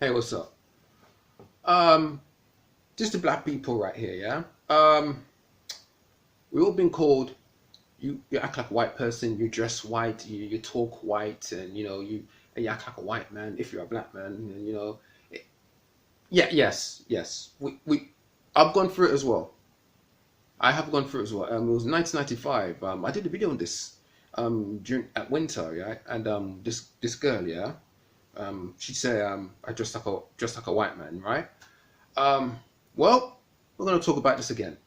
Hey, what's up? Um, just the black people right here, yeah. We all been called. You act like a white person. You dress white. You talk white, and you act like a white man if you're a black man. And yeah, yes. I've gone through it as well. I have gone through it as well. It was 1995. I did a video on this during at winter, yeah, and this girl, yeah, she'd say I dressed like a white man, right? Um, well, we're going to talk about this again.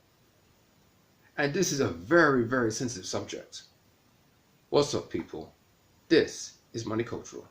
And this is a very, very sensitive subject. What's up, people? This is Money Cultural.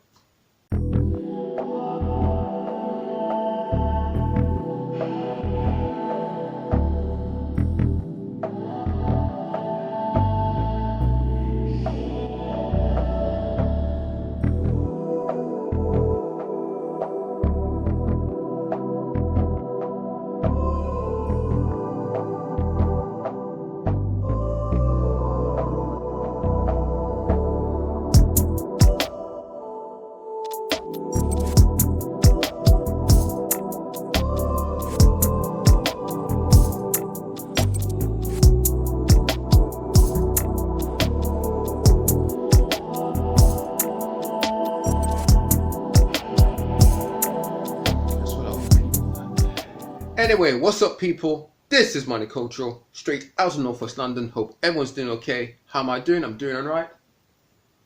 That's what I was thinking. Anyway, what's up, people? This is Money Cultural, straight out of Northwest London. Hope everyone's doing okay. How am I doing? I'm doing alright.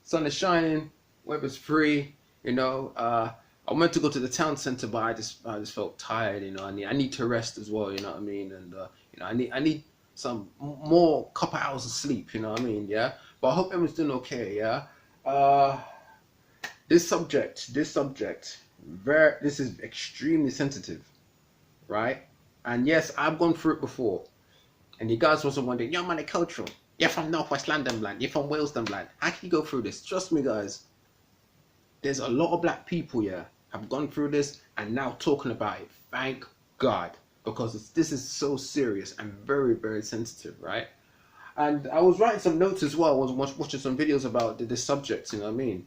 Sun is shining, weather's free. I meant to go to the town centre, but I just felt tired. I need to rest as well. You know what I mean? And I need some more couple hours of sleep. You know what I mean? Yeah. But I hope everyone's doing okay. Yeah. Uh, this is extremely sensitive, right? And yes, I've gone through it before. And you guys wasn't wondering, yo, man, cultural. You're from Northwest London, blood. You're from Wales, blood. How can you go through this? Trust me, guys. There's a lot of black people here have gone through this and now talking about it. Thank God, because this is so serious and very, very sensitive, right? And I was writing some notes as well. I was watching some videos about this subject. You know what I mean?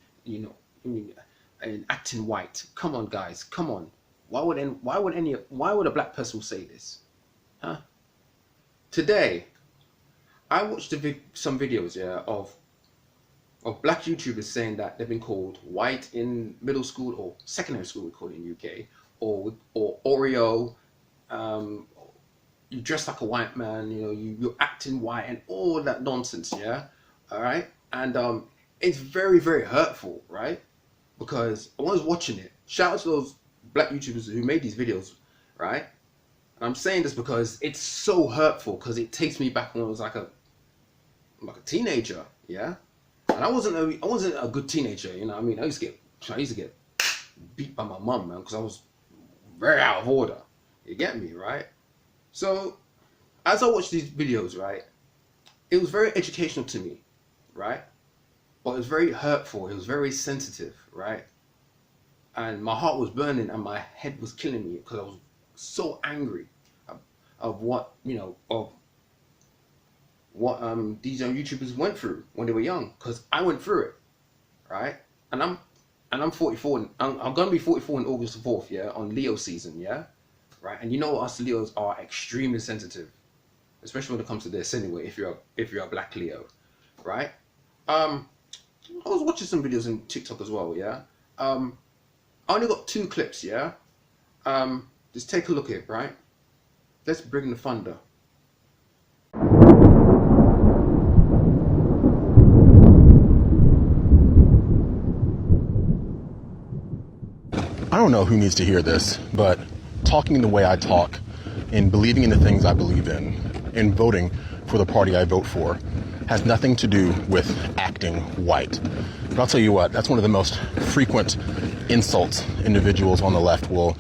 And acting white. Come on, guys. Come on. Why would a black person say this? Huh? Today, I watched some videos, yeah, of black YouTubers saying that they've been called white in middle school or secondary school, we call it in UK, or Oreo. You dress like a white man. You're acting white and all that nonsense. Yeah, all right. And it's very, very hurtful, right? Because I was watching it. Shout out to those black YouTubers who made these videos, right? And I'm saying this because it's so hurtful because it takes me back when I was like a teenager, yeah. And I wasn't a good teenager, you know what I mean? I used to get beat by my mum, man, because I was very out of order. You get me, right? So as I watched these videos, right, it was very educational to me, right? But it was very hurtful. It was very sensitive, right? And my heart was burning and my head was killing me because I was so angry of what these young YouTubers went through when they were young, because I went through it, right? And I'm 44. And I'm gonna be 44 on August the 4th, yeah, on Leo season, yeah, right? And you know us Leos are extremely sensitive, especially when it comes to this. Anyway, if you're a black Leo, right? I was watching some videos on TikTok as well, yeah. I only got two clips, yeah. Just take a look at it, right? Let's bring the thunder. I don't know who needs to hear this, but talking the way I talk and believing in the things I believe in and voting for the party I vote for has nothing to do with acting white. But I'll tell you what, that's one of the most frequent insults individuals on the left will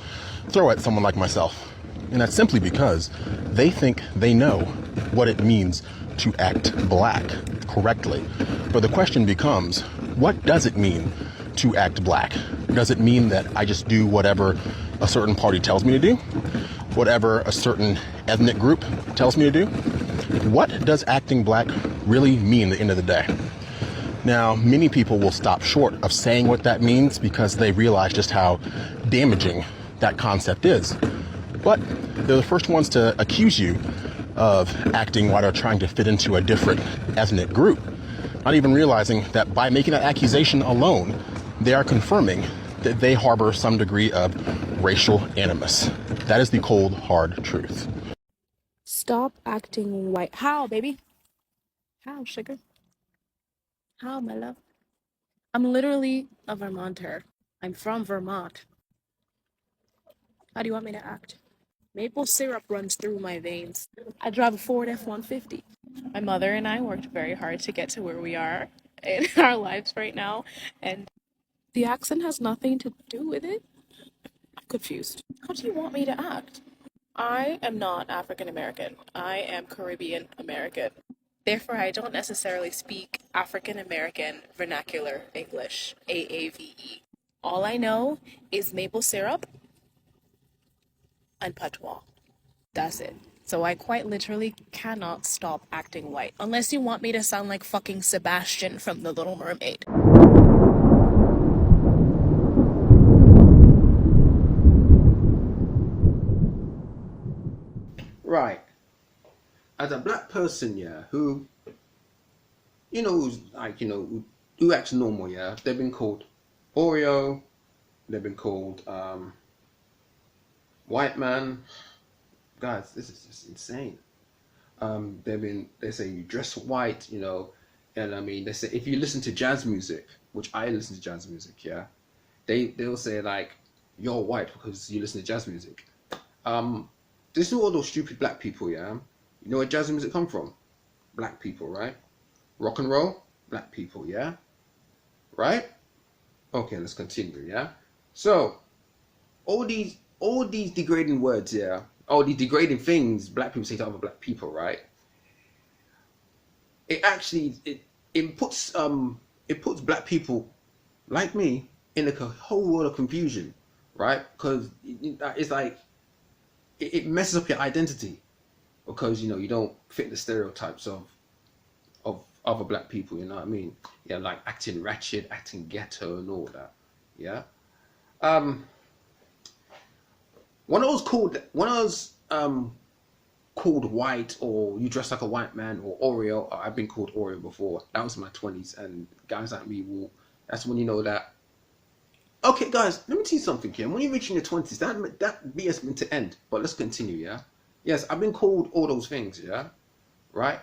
throw at someone like myself. And that's simply because they think they know what it means to act black correctly. But the question becomes, what does it mean to act black? Does it mean that I just do whatever a certain party tells me to do? Whatever a certain ethnic group tells me to do? What does acting black really mean at the end of the day? Now, many people will stop short of saying what that means because they realize just how damaging that concept is. But they're the first ones to accuse you of acting white or trying to fit into a different ethnic group, not even realizing that by making that accusation alone, they are confirming that they harbor some degree of racial animus. That is the cold, hard truth. Stop acting white. How, baby? How, sugar? How, my love? I'm literally a Vermonter. I'm from Vermont. How do you want me to act? Maple syrup runs through my veins. I drive a Ford F-150. My mother and I worked very hard to get to where we are in our lives right now, and the accent has nothing to do with it. I'm confused. How do you want me to act? I am not African American. I am Caribbean American. Therefore, I don't necessarily speak African American vernacular English, AAVE. All I know is maple syrup and patois. That's it. So I quite literally cannot stop acting white, unless you want me to sound like fucking Sebastian from The Little Mermaid. Right. As a black person, yeah, who, who's like, who acts normal, yeah, they've been called Oreo, they've been called white man. Guys, this is just insane. They say you dress white, and I mean, they say if you listen to jazz music, which I listen to jazz music, yeah, they'll say like you're white because you listen to jazz music. This is all those stupid black people, yeah. You know where jazz music come from? Black people, right? Rock and roll, black people, yeah. Right? Okay, let's continue, yeah. So all these degrading words, yeah, all these degrading things black people say to other black people, right? It actually it puts black people like me in a whole world of confusion, right? Because it's like it messes up your identity because you don't fit the stereotypes of other black people. You know what I mean? Yeah, like acting ratchet, acting ghetto, and all that. Yeah. When I was called white, or you dress like a white man, or Oreo, I've been called Oreo before. That was in my 20s, and guys like me will. That's when you know that. Okay, guys, let me tell you something here. When you reach in your 20s, that BS meant to end. But let's continue, yeah. Yes, I've been called all those things, yeah. Right?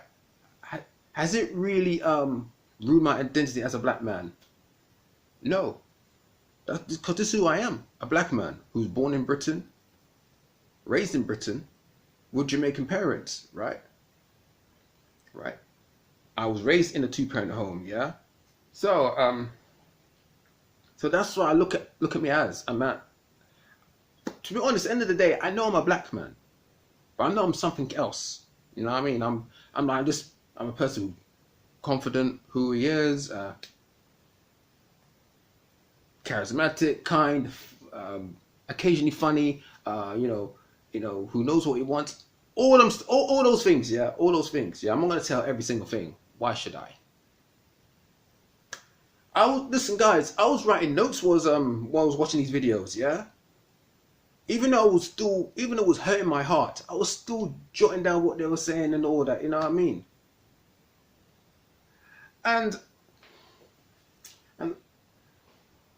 Has it really ruined my identity as a black man? No. That's because this is who I am. A black man who's born in Britain, raised in Britain, with Jamaican parents, right? Right. I was raised in a two-parent home, yeah. So so that's what I look at me as. To be honest, at the end of the day, I know I'm a black man, but I know I'm something else. You know what I mean? I'm a person who confident who he is, charismatic, kind, occasionally funny, who knows what he wants. All those things, yeah, all those things, yeah. I'm not gonna tell every single thing. Why should I? Listen, guys. I was writing notes while I was watching these videos, yeah. Even though it was hurting my heart, I was still jotting down what they were saying and all that. You know what I mean? And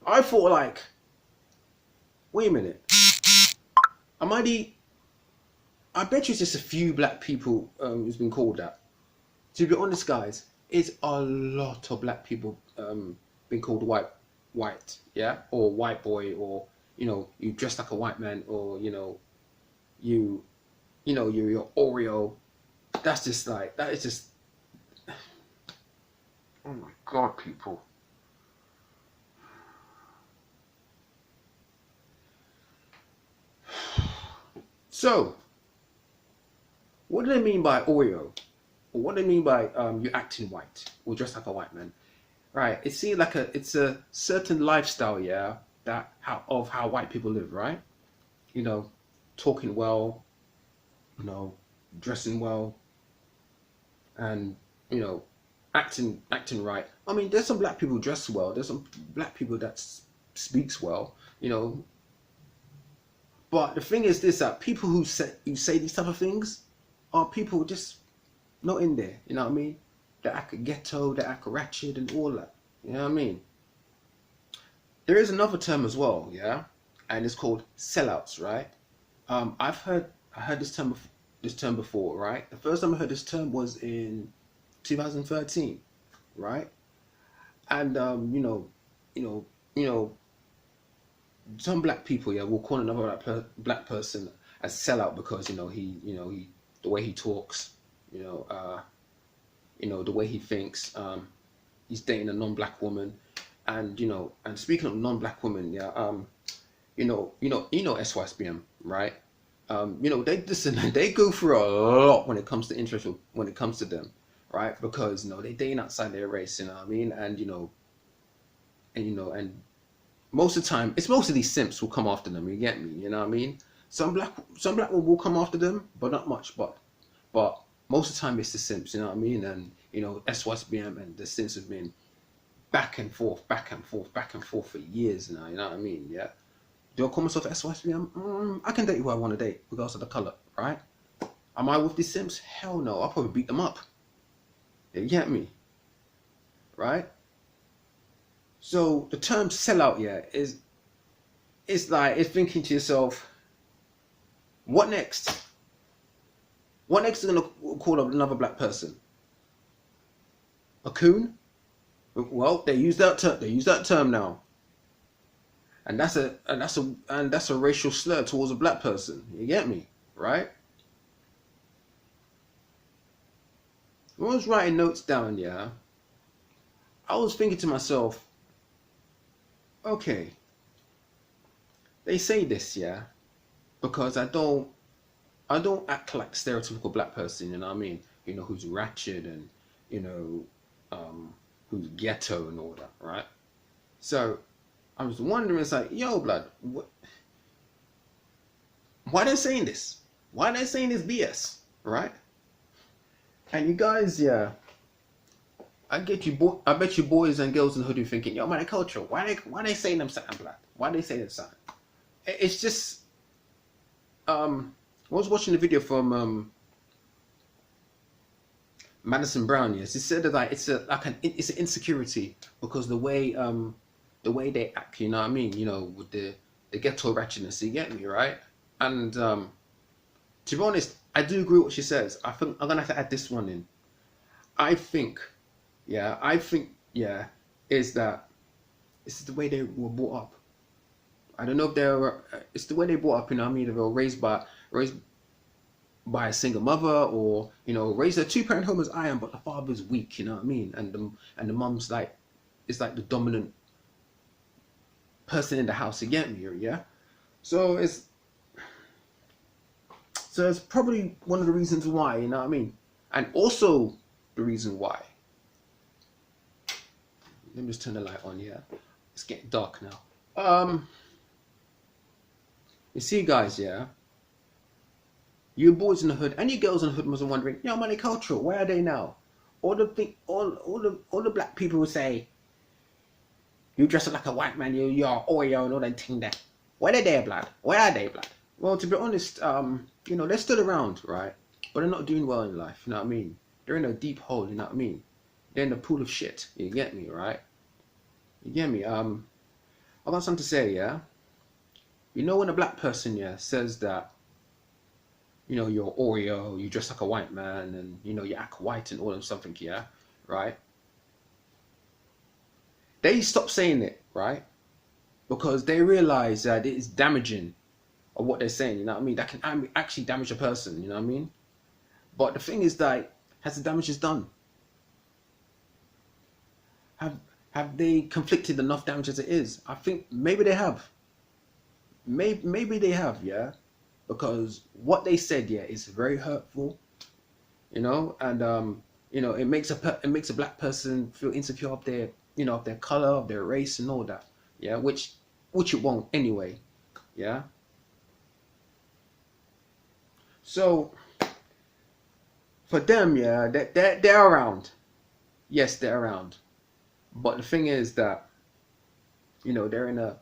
I thought like, wait a minute. I bet you it's just a few black people who's been called that. To be honest, guys, it's a lot of black people been called white, yeah, or white boy, or you dress like a white man, or you're Oreo. That is just. Oh my God, people. So, what do they mean by Oreo? Or what do they mean by you acting white or dressed like a white man? Right? It seems like it's a certain lifestyle, yeah, of how white people live, right? Talking well, dressing well, and acting right. I mean, there's some black people who dress well. There's some black people that speaks well. But the thing is this, that people who say these type of things are people just not in there, you know what I mean? That act ghetto, that act ratchet and all that. You know what I mean? There is another term as well, yeah? And it's called sellouts, right? I heard this term before, right? The first time I heard this term was in 2013, right? And you know, you know, some black people, yeah, will call another black person a sellout because he the way he talks, you know, the way he thinks. He's dating a non-black woman, and and speaking of non-black women, yeah, SYSBM, right? They listen, they go through a lot when it comes to interest, when it comes to them, right? Because they dating outside their race, you know what I mean, and most of the time, it's most of these simps will come after them. You get me? You know what I mean? Some black will come after them, but not much. But most of the time, it's the simps. You know what I mean? And SYSBM and the simps have been back and forth, back and forth, back and forth for years now. You know what I mean? Yeah. Do I call myself SYSBM? I can date who I want to date, regardless of the color, right? Am I with these simps? Hell no. I'll probably beat them up. You get me? Right? So the term sellout, yeah, it's like it's thinking to yourself, what next? What next is gonna call up another black person? A coon? Well, they use that term. They use that term now, and that's a racial slur towards a black person. You get me, right? When I was writing notes down, yeah, I was thinking to myself, okay, they say this, yeah, because I don't act like the stereotypical black person, you know what I mean? Who's ratchet and you know, who's ghetto and all that, right? So I was wondering, it's like, yo, blood, why they saying this? Why they saying this BS, right? And you guys, yeah, I bet you boys and girls in the hood are thinking, yo, man, culture. Why they saying them something, blood? Why they saying something? It's just, I was watching the video from Madison Brown. Yes, he said that like it's an insecurity because the way they act. You know what I mean? With the ghetto ratchetness. You get me, right? And to be honest, I do agree with what she says. I think I'm gonna have to add this one in. I think, yeah, is that this is the way they were brought up. I don't know if they're. It's the way they brought up. You know what I mean? They were raised by a single mother, or raised a two-parent home as I am, but the father's weak. You know what I mean? And the mum's like, it's like the dominant person in the house. You get me? Yeah. So it's probably one of the reasons why. You know what I mean? And also the reason why. Let me just turn the light on. Yeah, it's getting dark now. You see, guys, yeah. You boys in the hood and you girls in the hood must be wondering, yo, money cultural, where are they now? All the black people will say, you dress up like a white man, you're Oreo and all that thing there. Where are they, blood? Where are they, blood? Well, to be honest, they're still around, right? But they're not doing well in life, you know what I mean? They're in a deep hole, you know what I mean? They're in a pool of shit, you get me, right? You get me? I got something to say, yeah? When a black person, yeah, says that, you're Oreo, you dress like a white man, and, you act white and all of something, yeah? Right? They stop saying it, right? Because they realize that it is damaging of what they're saying, you know what I mean? That can actually damage a person, you know what I mean? But the thing is that, has the damage is done? Have they conflicted enough damage as it is? I think maybe they have. Maybe they have, yeah? Because what they said, yeah, is very hurtful, and it makes a black person feel insecure of their color, of their race, and all that, yeah, which it won't anyway, yeah. So for them, yeah, they're around, yes, they're around, but the thing is that they're in a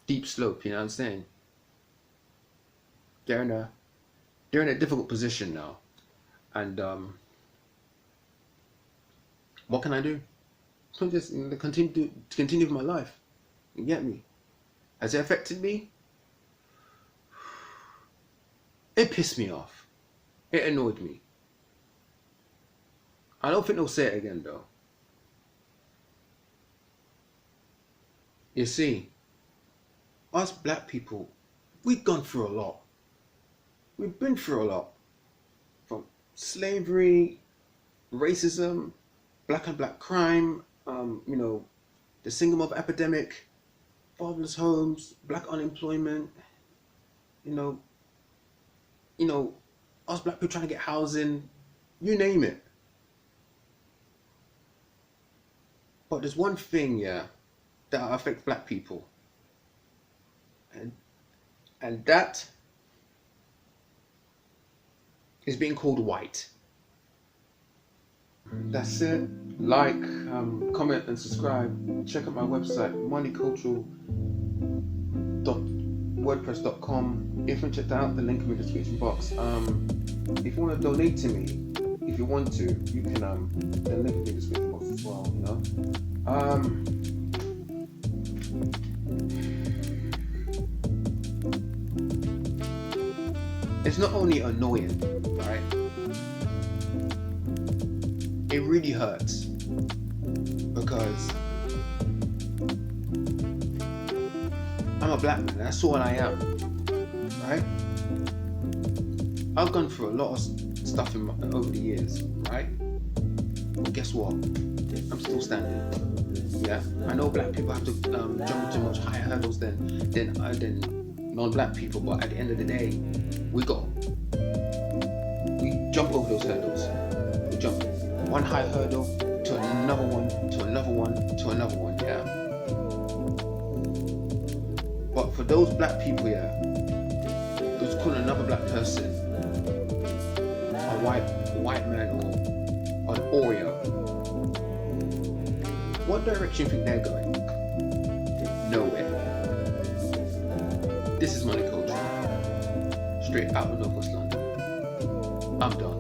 deep slope, you know what I'm saying? they're in a difficult position now, and what can I do? So just continue with my life. You get me? Has it affected me? It pissed me off. It annoyed me. I don't think they'll say it again though. You see, us black people, we've gone through a lot. We've been through a lot. From slavery, racism, black and black crime, the single mother epidemic, fatherless homes, black unemployment, you know, us black people trying to get housing, you name it. But there's one thing, that affects black people. And that is being called white. That's it. Like, comment and subscribe. Check out my website, moneycultural.wordpress.com. If you check out, the link in the description box. If you want to donate to me, if you want to, you can the link in the description box as well. It's not only annoying, right? It really hurts because I'm a black man. That's all I am, right? I've gone through a lot of stuff over the years, right? But guess what? I'm still standing. Yeah, I know black people have to jump into much higher hurdles than non-black people, but at the end of the day, we jump over those hurdles. We jump one high hurdle to another one, to another one, to another one, yeah. But for those black people, who's calling another black person a white man or an Oreo, what direction do you think they're going? Nowhere. This is Money Culture, straight out of North West London. I'm done.